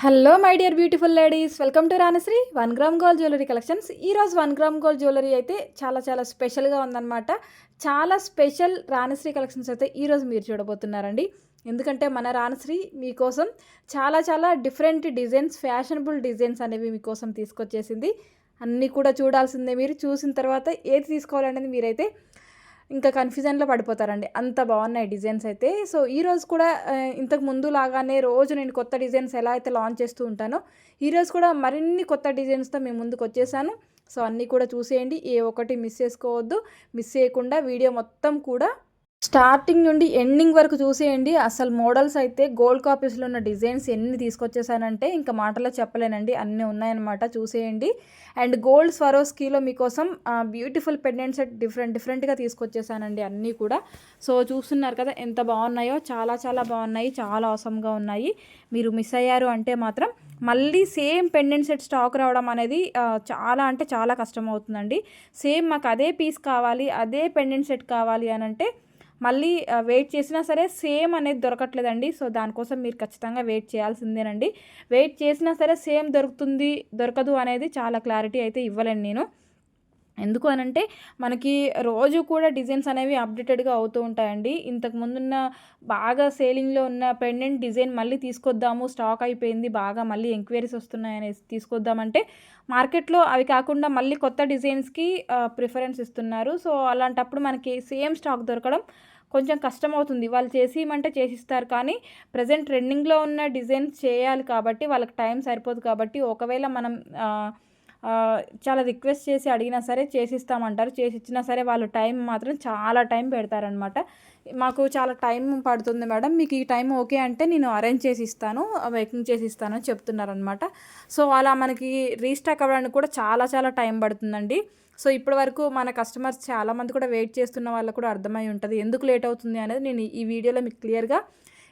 Hello my dear beautiful ladies, welcome to Ranasri 1 gram gold jewellery collections. ఈరోజు 1 gram gold jewellery అయితే చాలా చాలా స్పెషల్గా ఉందన్నమాట. చాలా స్పెషల్ రానశ్రీ కలెక్షన్స్ అయితే ఈరోజు మీరు చూడబోతున్నారండి. ఎందుకంటే మన రానశ్రీ మీకోసం చాలా చాలా డిఫరెంట్ డిజైన్స్, ఫ్యాషనబుల్ డిజైన్స్ అనేవి మీకోసం తీసుకొచ్చేసింది. అన్నీ కూడా చూడాల్సిందే. మీరు చూసిన తర్వాత ఏది తీసుకోవాలనేది మీరైతే ఇంకా కన్ఫ్యూజన్లో పడిపోతారండి, అంత బాగున్నాయి డిజైన్స్ అయితే. సో ఈరోజు కూడా ఇంతకు ముందు లాగానే రోజు నేను కొత్త డిజైన్స్ ఎలా అయితే లాంచ్ చేస్తూ ఉంటానో, ఈరోజు కూడా మరిన్ని కొత్త డిజైన్స్తో మీ ముందుకు వచ్చేసాను. సో అన్నీ కూడా చూసేయండి, ఏ ఒక్కటి మిస్ చేసుకోవద్దు. మిస్ చేయకుండా వీడియో మొత్తం కూడా స్టార్టింగ్ నుండి ఎండింగ్ వరకు చూసేయండి. అసలు మోడల్స్ అయితే గోల్డ్ కాపీస్లో ఉన్న డిజైన్స్ ఎన్ని తీసుకొచ్చేసానంటే ఇంకా మాటలో చెప్పలేనండి, అన్నీ ఉన్నాయన్నమాట. చూసేయండి. అండ్ గోల్డ్ స్వరోస్కీలో మీకోసం బ్యూటిఫుల్ పెండెంట్ సెట్ డిఫరెంట్గా తీసుకొచ్చేసానండి అన్నీ కూడా. సో చూస్తున్నారు కదా ఎంత బాగున్నాయో, చాలా చాలా బాగున్నాయి, చాలా అవసరంగా ఉన్నాయి. మీరు మిస్ అయ్యారు అంటే మాత్రం మళ్ళీ సేమ్ పెండెంట్ సెట్ స్టాక్ రావడం అనేది చాలా అంటే చాలా కష్టం అవుతుందండి. సేమ్ మాకు అదే పీస్ కావాలి, అదే పెండెంట్ సెట్ కావాలి అని అంటే మళ్ళీ వెయిట్ చేసినా సరే సేమ్ అనేది దొరకట్లేదండి. సో దానికోసం మీరు ఖచ్చితంగా వెయిట్ చేయాల్సిందేనండి. వెయిట్ చేసినా సరే సేమ్ దొరకదు అనేది చాలా క్లారిటీ అయితే ఇవ్వలేను నేను. ఎందుకు అనంటే మనకి రోజు కూడా డిజైన్స్ అనేవి అప్డేటెడ్గా అవుతూ ఉంటాయండి. ఇంతకు ముందున్న బాగా సేలింగ్లో ఉన్న పెండెంట్ డిజైన్ మళ్ళీ తీసుకొద్దాము, స్టాక్ అయిపోయింది, బాగా మళ్ళీ ఎంక్వైరీస్ వస్తున్నాయనేసి తీసుకొద్దామంటే మార్కెట్లో అవి కాకుండా మళ్ళీ కొత్త డిజైన్స్కి ప్రిఫరెన్స్ ఇస్తున్నారు. సో అలాంటప్పుడు మనకి సేమ్ స్టాక్ దొరకడం కొంచెం కష్టమవుతుంది. వాళ్ళు చేసిమంటే చేసిస్తారు, కానీ ప్రజెంట్ ట్రెండింగ్లో ఉన్న డిజైన్స్ చేయాలి కాబట్టి వాళ్ళకి టైం సరిపోదు. కాబట్టి ఒకవేళ మనం చాలా రిక్వెస్ట్ చేసి అడిగినా సరే చేసిస్తామంటారు. చేసిచ్చినా సరే వాళ్ళు టైం మాత్రం చాలా టైం పెడతారనమాట. మాకు చాలా టైం పడుతుంది మేడం, మీకు ఈ టైం ఓకే అంటే నేను అరేంజ్ చేసి ఇస్తాను, మేకింగ్ చేసి ఇస్తాను అని చెప్తున్నారనమాట. సో అలా మనకి రీస్టాక్ అవ్వడానికి కూడా చాలా చాలా టైం పడుతుందండి. సో ఇప్పటి వరకు మన కస్టమర్స్ చాలామంది కూడా వెయిట్ చేస్తున్న వాళ్ళకు కూడా అర్థమై ఉంటుంది ఎందుకు లేట్ అవుతుంది అనేది. నేను ఈ వీడియోలో మీకు క్లియర్గా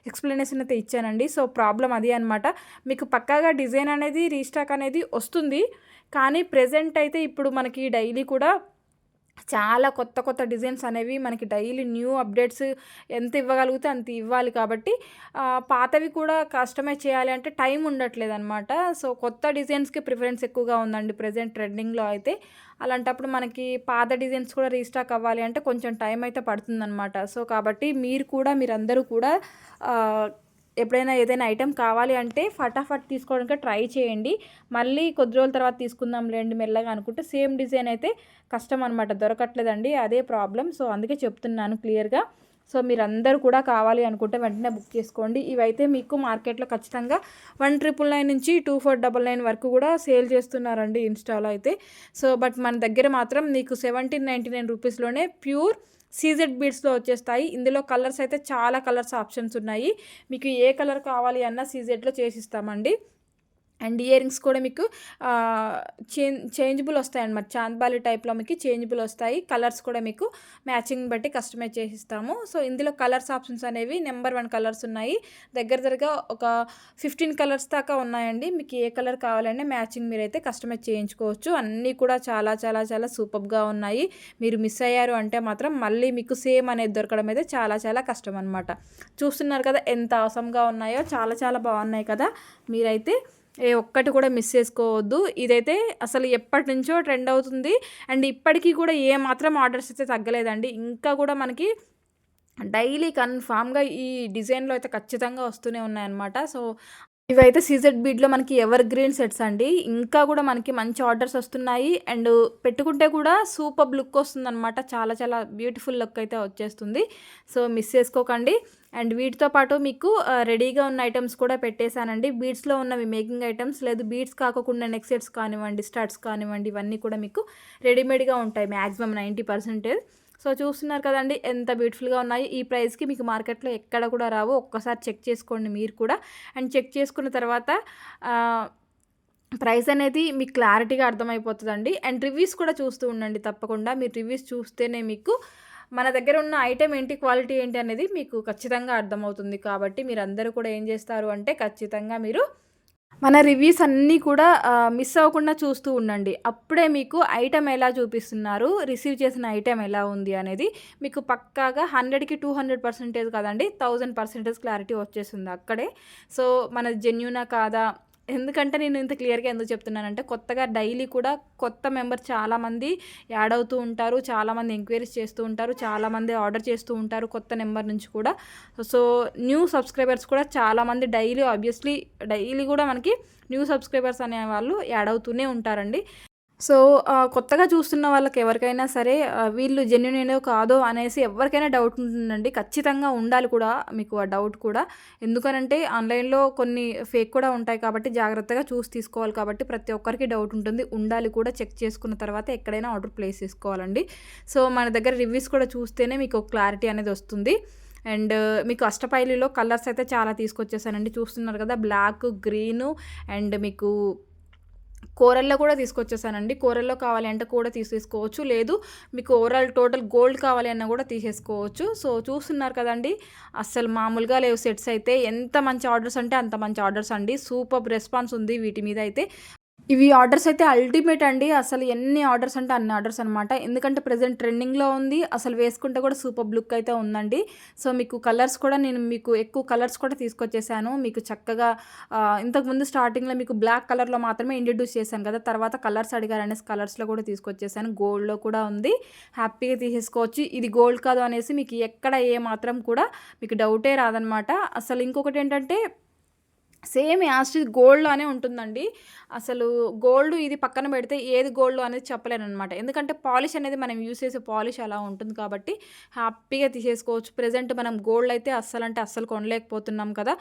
ఎక్స్ప్లెనేషన్ అయితే ఇచ్చానండి. సో ప్రాబ్లం అది అనమాట. మీకు పక్కాగా డిజైన్ అనేది రీస్టాక్ అనేది వస్తుంది, కానీ ప్రెజెంట్ అయితే ఇప్పుడు మనకి డైలీ కూడా చాలా కొత్త కొత్త డిజైన్స్ అనేవి మనకి డైలీ న్యూ అప్డేట్స్ ఎంత ఇవ్వగలిగితే అంత ఇవ్వాలి. కాబట్టి పాతవి కూడా కస్టమైజ్ చేయాలి అంటే టైం ఉండట్లేదు అనమాట. సో కొత్త డిజైన్స్కి ప్రిఫరెన్స్ ఎక్కువగా ఉందండి ప్రజెంట్ ట్రెండింగ్లో అయితే. అలాంటప్పుడు మనకి పాత డిజైన్స్ కూడా రీస్టాక్ అవ్వాలి అంటే కొంచెం టైం అయితే పడుతుందన్నమాట. సో కాబట్టి మీరందరూ కూడా ఎప్పుడైనా ఏదైనా ఐటెం కావాలి అంటే ఫటాఫట్ తీసుకోవడానికి ట్రై చేయండి. మళ్ళీ కొద్ది రోజుల తర్వాత తీసుకుందాంలేండి మెల్లగా అనుకుంటే సేమ్ డిజైన్ అయితే కష్టం అనమాట, దొరకట్లేదండి, అదే ప్రాబ్లం. సో అందుకే చెప్తున్నాను క్లియర్గా. సో మీరందరూ కూడా కావాలి అనుకుంటే వెంటనే బుక్ చేసుకోండి. ఇవైతే మీకు మార్కెట్లో ఖచ్చితంగా 1999 నుంచి 2499 వరకు కూడా సేల్ చేస్తున్నారండి ఇన్స్టాలో అయితే. సో బట్ మన దగ్గర మాత్రం మీకు 1799 రూపీస్లోనే ప్యూర్ సీజెడ్ బీడ్స్లో వచ్చేస్తాయి. ఇందులో కలర్స్ అయితే చాలా కలర్స్ ఆప్షన్స్ ఉన్నాయి. మీకు ఏ కలర్ కావాలి అన్నా సీజెడ్లో చేసిస్తామండి. అండ్ ఇయర్ రింగ్స్ కూడా మీకు చేంజబుల్ వస్తాయి అన్నమాట. చాంద్బాలి టైప్లో మీకు చేంజబుల్ వస్తాయి. కలర్స్ కూడా మీకు మ్యాచింగ్ బట్టి కస్టమైజ్ చేసిస్తాము. సో ఇందులో కలర్స్ ఆప్షన్స్ అనేవి నెంబర్ 1 కలర్స్ ఉన్నాయి. దగ్గర ఒక 15 కలర్స్ దాకా ఉన్నాయండి. మీకు ఏ కలర్ కావాలన్నా మ్యాచింగ్ మీరైతే కస్టమైజ్ చేయించుకోవచ్చు. అన్నీ కూడా చాలా చాలా చాలా సూపర్గా ఉన్నాయి. మీరు మిస్ అయ్యారు అంటే మాత్రం మళ్ళీ మీకు సేమ్ అనేది దొరకడం అయితే చాలా చాలా కష్టం అనమాట. చూస్తున్నారు కదా ఎంత అవసరంగా ఉన్నాయో, చాలా చాలా బాగున్నాయి కదా. మీరైతే ఏ ఒక్కటి కూడా మిస్ చేసుకోవద్దు. ఇదైతే అసలు ఎప్పటి నుంచో ట్రెండ్ అవుతుంది. అండ్ ఇప్పటికీ కూడా ఏ మాత్రం ఆర్డర్స్ అయితే తగ్గలేదండి. ఇంకా కూడా మనకి డైలీ కన్ఫామ్గా ఈ డిజైన్లో అయితే ఖచ్చితంగా వస్తూనే ఉన్నాయన్నమాట. సో ఇవైతే సీజెడ్ బీడ్లో మనకి ఎవర్ గ్రీన్ సెట్స్ అండి. ఇంకా కూడా మనకి మంచి ఆర్డర్స్ వస్తున్నాయి. అండ్ పెట్టుకుంటే కూడా సూపర్ లుక్ వస్తుందన్నమాట. చాలా చాలా బ్యూటిఫుల్ లుక్ అయితే వచ్చేస్తుంది. సో మిస్ చేసుకోకండి. అండ్ వీటితో పాటు మీకు రెడీగా ఉన్న ఐటమ్స్ కూడా పెట్టేశానండి. బీడ్స్లో ఉన్నవి మేకింగ్ ఐటమ్స్, లేదు బీడ్స్ కాకుండా నెక్ సెట్స్ కానివ్వండి, స్టడ్స్ కానివ్వండి, ఇవన్నీ కూడా మీకు రెడీమేడ్గా ఉంటాయి మ్యాక్సిమం 90%. సో చూస్తున్నారు కదండి ఎంత బ్యూటిఫుల్గా ఉన్నాయి. ఈ ప్రైస్కి మీకు మార్కెట్లో ఎక్కడ కూడా రావు. ఒక్కసారి చెక్ చేసుకోండి మీరు కూడా. అండ్ చెక్ చేసుకున్న తర్వాత ప్రైస్ అనేది మీకు క్లారిటీగా అర్థమైపోతుందండి. అండ్ రివ్యూస్ కూడా చూస్తూ ఉండండి తప్పకుండా. మీరు రివ్యూస్ చూస్తేనే మీకు మన దగ్గర ఉన్న ఐటెం ఏంటి, క్వాలిటీ ఏంటి అనేది మీకు ఖచ్చితంగా అర్థమవుతుంది. కాబట్టి మీరందరూ కూడా ఏం చేస్తారు అంటే ఖచ్చితంగా మీరు మన రివ్యూస్ అన్నీ కూడా మిస్ అవ్వకుండా చూస్తూ ఉండండి. అప్పుడే మీకు ఐటెం ఎలా చూపిస్తున్నారు, రిసీవ్ చేసిన ఐటెం ఎలా ఉంది అనేది మీకు పక్కాగా 100కి 200% కదండి, 1000% క్లారిటీ వచ్చేస్తుంది అక్కడే. సో మన జెన్యూనా కాదా, ఎందుకంటే నేను ఇంత క్లియర్‌గా ఎందుకు చెప్తున్నానంటే, కొత్తగా డైలీ కూడా కొత్త మెంబర్ చాలామంది యాడ్ అవుతూ ఉంటారు. చాలామంది ఎంక్వైరీస్ చేస్తూ ఉంటారు. చాలామంది ఆర్డర్ చేస్తూ ఉంటారు కొత్త నెంబర్ నుంచి కూడా. సో, న్యూ సబ్స్క్రైబర్స్ కూడా చాలామంది డైలీ ఆబ్వియస్లీ డైలీ కూడా మనకి న్యూ సబ్స్క్రైబర్స్ అనేవాళ్ళు యాడ్ అవుతూనే ఉంటారండి. సో, కొత్తగా చూస్తున్న వాళ్ళకి ఎవరికైనా సరే వీళ్ళు జెన్యూనేనో కాదో అనేసి ఎవరికైనా డౌట్ ఉంటుందండి. ఖచ్చితంగా ఉండాలి కూడా మీకు ఆ డౌట్ కూడా. ఎందుకనంటే ఆన్‌లైన్‌లో కొన్ని ఫేక్ కూడా ఉంటాయి కాబట్టి జాగ్రత్తగా చూసి తీసుకోవాలి కాబట్టి ప్రతి ఒక్కరికి డౌట్ ఉంటుంది. ఉండాలి కూడా చెక్ చేసుకున్న తర్వాత ఎక్కడైనా ఆర్డర్ ప్లేస్ చేసుకోవాలండి. సో, మన దగ్గర రివ్యూస్ కూడా చూస్తేనే మీకు క్లారిటీ అనేది వస్తుంది. అండ్ మీకు అష్టపైలిలో కలర్స్ అయితే చాలా తీసుకొచ్చేసానండి. చూస్తున్నారు కదా! బ్లాక్, గ్రీను అండ్ మీకు కోరల్లో కూడా తీసుకొచ్చేసానండి. కోరల్లో కావాలి అంటే కూడా తీసేసుకోవచ్చు. లేదు మీకు ఓవరాల్ టోటల్ గోల్డ్ కావాలి అన్నా కూడా తీసేసుకోవచ్చు. సో, చూస్తున్నారు కదండీ! అస్సలు మామూలుగా లేవు సెట్స్ అయితే. ఎంత మంచి ఆర్డర్స్ అంటే అంత మంచి ఆర్డర్స్ అండి. సూపర్బ్ రెస్పాన్స్ ఉంది వీటి మీద అయితే. ఇవి ఆర్డర్స్ అయితే అల్టిమేట్ అండి. అసలు ఎన్ని ఆర్డర్స్ అంటే అన్ని ఆర్డర్స్ అనమాట. ఎందుకంటే ప్రెజెంట్ ట్రెండింగ్‌లో ఉంది. అసలు వేసుకుంటే కూడా సూపర్బ్ లుక్ అయితే ఉందండి. సో, మీకు కలర్స్ కూడా నేను మీకు ఎక్కువ కలర్స్ కూడా తీసుకొచ్చేసాను. మీకు చక్కగా ఇంతకుముందు స్టార్టింగ్‌లో మీకు బ్లాక్ కలర్‌లో మాత్రమే ఇంట్రడ్యూస్ చేశాను కదా! తర్వాత కలర్స్ అడిగారనేసి కలర్స్‌లో కూడా తీసుకొచ్చేసాను. గోల్డ్‌లో కూడా ఉంది. హ్యాపీగా తీసేసుకోవచ్చు. ఇది గోల్డ్ కాదు అనేసి మీకు ఎక్కడ ఏ మాత్రం కూడా మీకు డౌటే రాదనమాట. అసలు ఇంకొకటేంటంటే సేమ్ యాజ్ ఇట్ ఈజ్ గోల్డ్‌లానే ఉంటుందండి. అసలు గోల్డ్ ఇది పక్కన పెడితే ఏది గోల్డ్ అనేది చెప్పలేననమాట. ఎందుకంటే పాలిష్ అనేది మనం యూజ్ చేసే పాలిష్ అలా ఉంటుంది కాబట్టి హ్యాపీగా తీసేసుకోవచ్చు. ప్రెజెంట్ మనం గోల్డ్ అయితే అస్సలంటే అస్సలు కొనలేకపోతున్నాం కదా!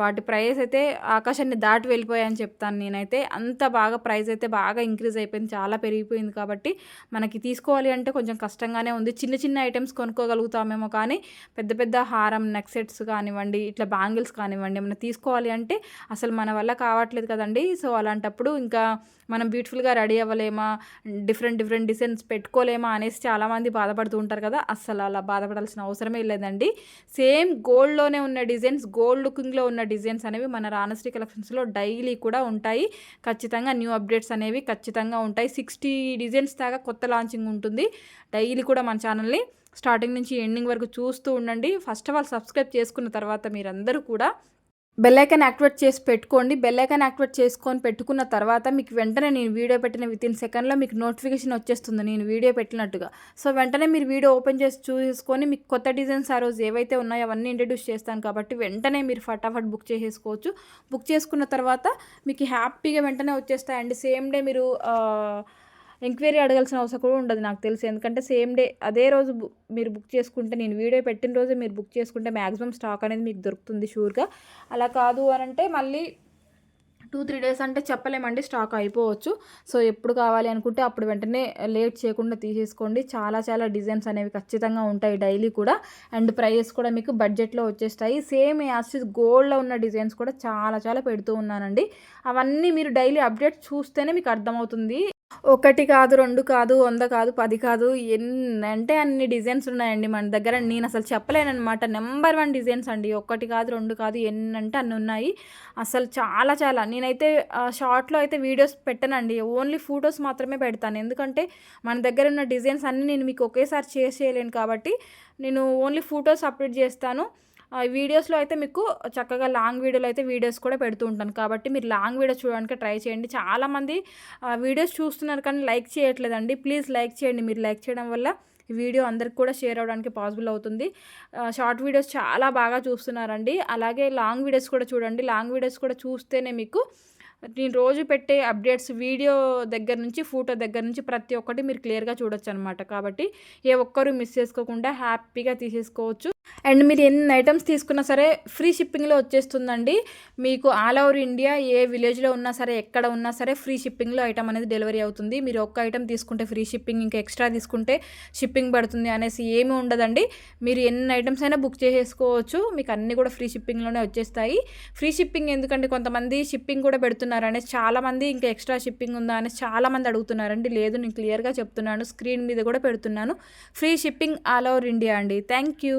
వాటి ప్రైస్ అయితే ఆకాశాన్ని దాటి వెళ్ళిపోయాయని చెప్తాను నేనైతే. అంత బాగా ప్రైస్ అయితే బాగా ఇంక్రీజ్ అయిపోయింది. చాలా పెరిగిపోయింది కాబట్టి మనకి తీసుకోవాలి అంటే కొంచెం కష్టంగానే ఉంది. చిన్న చిన్న ఐటెమ్స్ కొనుక్కోగలుగుతామేమో కానీ పెద్ద పెద్ద హారం, నెక్ సెట్స్ కానివ్వండి, ఇట్లా బ్యాంగిల్స్ కానివ్వండి ఏమన్నా తీసుకోవాలి అంటే అసలు మన వల్ల కావట్లేదు కదండీ. సో, అలాంటప్పుడు ఇంకా మనం బ్యూటిఫుల్‌గా రెడీ అవ్వలేమా, డిఫరెంట్ డిజైన్స్ పెట్టుకోలేమా అనేసి చాలామంది బాధపడుతూ ఉంటారు కదా! అస్సలు అలా బాధపడాల్సిన అవసరమే లేదండి. సేమ్ గోల్డ్‌లోనే ఉన్న డిజైన్స్, గోల్డ్ లుకింగ్‌లో ఉన్న డిజైన్స్ అనేవి మన రాణశ్రీ కలెక్షన్స్‌లో డైలీ కూడా ఉంటాయి. ఖచ్చితంగా న్యూ అప్డేట్స్ అనేవి ఖచ్చితంగా ఉంటాయి. 60 డిజైన్స్ దాకా కొత్త లాంచింగ్ ఉంటుంది. డైలీ కూడా మన ఛానల్‌ని స్టార్టింగ్ నుంచి ఎండింగ్ వరకు చూస్తూ ఉండండి. ఫస్ట్ ఆఫ్ ఆల్ సబ్స్క్రైబ్ చేసుకున్న తర్వాత మీరందరూ కూడా బెల్ ఐకాన్ యాక్టివేట్ చేసి పెట్టుకోండి. బెల్ ఐకాన్ యాక్టివేట్ చేసుకొని పెట్టుకున్న తర్వాత మీకు వెంటనే నేను వీడియో పెట్టిన వితిన్ సెకండ్‌లో మీకు నోటిఫికేషన్ వచ్చేస్తుంది నేను వీడియో పెట్టినట్టుగా. సో, వెంటనే మీరు వీడియో ఓపెన్ చేసి చూసేసుకొని మీకు కొత్త డిజైన్స్ ఆ రోజు ఏవైతే ఉన్నాయో అవన్నీ ఇంట్రడ్యూస్ చేస్తాను కాబట్టి వెంటనే మీరు ఫటాఫట్ బుక్ చేసేసుకోవచ్చు. బుక్ చేసుకున్న తర్వాత మీకు హ్యాపీగా వెంటనే వచ్చేస్తాయండి. సేమ్ డే మీరు ఎంక్వైరీ అడగాల్సిన అవసరం కూడా ఉండదు నాకు తెలిసి. ఎందుకంటే సేమ్ డే అదే రోజు మీరు బుక్ చేసుకుంటే నేను వీడియో పెట్టిన రోజే మీరు బుక్ చేసుకుంటే మ్యాక్సిమం స్టాక్ అనేది మీకు దొరుకుతుంది షూర్‌గా. అలా కాదు అనంటే మళ్ళీ 2, 3 డేస్ అంటే చెప్పలేమండి, స్టాక్ అయిపోవచ్చు. సో, ఎప్పుడు కావాలి అనుకుంటే అప్పుడు వెంటనే లేట్ చేయకుండా తీసేసుకోండి. చాలా డిజైన్స్ అనేవి ఖచ్చితంగా ఉంటాయి డైలీ కూడా. అండ్ ప్రైజెస్ కూడా మీకు బడ్జెట్‌లో వచ్చేస్తాయి. సేమ్ యాజ్ ఇట్ ఈజ్ గోల్డ్‌లో ఉన్న డిజైన్స్ కూడా చాలా పెడుతూ ఉన్నానండి. అవన్నీ మీరు డైలీ అప్డేట్స్ చూస్తేనే మీకు అర్థమవుతుంది. 1 కాదు, 2 కాదు, 100 కాదు, 10 కాదు, ఎన్నంటే అన్ని డిజైన్స్ ఉన్నాయండి మన దగ్గర. నేనసలు చెప్పలేననమాట. నంబర్ 1 డిజైన్స్ అండి. 1 కాదు, 2 కాదు, ఎన్నంటే అన్నున్నాయి. అసలు చాలా నేనైతే షార్ట్‌లో అయితే వీడియోస్ పెట్టనండి. ఓన్లీ ఫోటోస్ మాత్రమే పెడతాను. ఎందుకంటే మన దగ్గర ఉన్న డిజైన్స్ అన్నీ నేను మీకు ఒకేసారి చేయలేను కాబట్టి నేను ఓన్లీ ఫోటోస్ అప్‌లోడ్ చేస్తాను. వీడియోస్‌లో అయితే మీకు చక్కగా లాంగ్ వీడియోలో అయితే వీడియోస్ కూడా పెడుతూ ఉంటాను. కాబట్టి మీరు లాంగ్ వీడియోస్ చూడడానికి ట్రై చేయండి. చాలామంది వీడియోస్ చూస్తున్నారు కానీ లైక్ చేయట్లేదండి. ప్లీజ్ లైక్ చేయండి. మీరు లైక్ చేయడం వల్ల ఈ వీడియో అందరికి కూడా షేర్ అవ్వడానికి పాసిబుల్ అవుతుంది. షార్ట్ వీడియోస్ చాలా బాగా చూస్తున్నారండి. అలాగే లాంగ్ వీడియోస్ కూడా చూడండి. లాంగ్ వీడియోస్ కూడా చూస్తేనే మీకు నేను రోజు పెట్టే అప్డేట్స్ వీడియో దగ్గర నుంచి, ఫోటో దగ్గర నుంచి ప్రతి ఒక్కటి మీరు క్లియర్‌గా చూడొచ్చనమాట. కాబట్టి ఏ ఒక్కరు మిస్ చేసుకోకుండా హ్యాపీగా తీసేసుకోవచ్చు. అండ్ మీరు ఎన్ని ఐటమ్స్ తీసుకున్నా సరే ఫ్రీ షిప్పింగ్‌లో వచ్చేస్తుందండి. మీకు ఆల్ ఓవర్ ఇండియా ఏ విలేజ్‌లో ఉన్నా సరే, ఎక్కడ ఉన్నా సరే ఫ్రీ షిప్పింగ్‌లో ఐటమ్ అనేది డెలివరీ అవుతుంది. మీరు ఒక్క ఐటమ్ తీసుకుంటే ఫ్రీ షిప్పింగ్, ఇంకా ఎక్స్ట్రా తీసుకుంటే షిప్పింగ్ పడుతుంది అనేసి ఏమీ ఉండదండి. మీరు ఎన్ని ఐటమ్స్ అయినా బుక్ చేసేసుకోవచ్చు. మీకు అన్నీ కూడా ఫ్రీ షిప్పింగ్‌లోనే వచ్చేస్తాయి. ఫ్రీ షిప్పింగ్ ఎందుకంటే కొంతమంది షిప్పింగ్ కూడా పెడుతున్నారు అనేసి చాలామంది, ఇంకా ఎక్స్ట్రా షిప్పింగ్ ఉందా అనేసి చాలామంది అడుగుతున్నారండి. లేదు, నేను క్లియర్‌గా చెప్తున్నాను. స్క్రీన్ మీద కూడా పెడుతున్నాను. Free shipping all over India అండి. Thank you.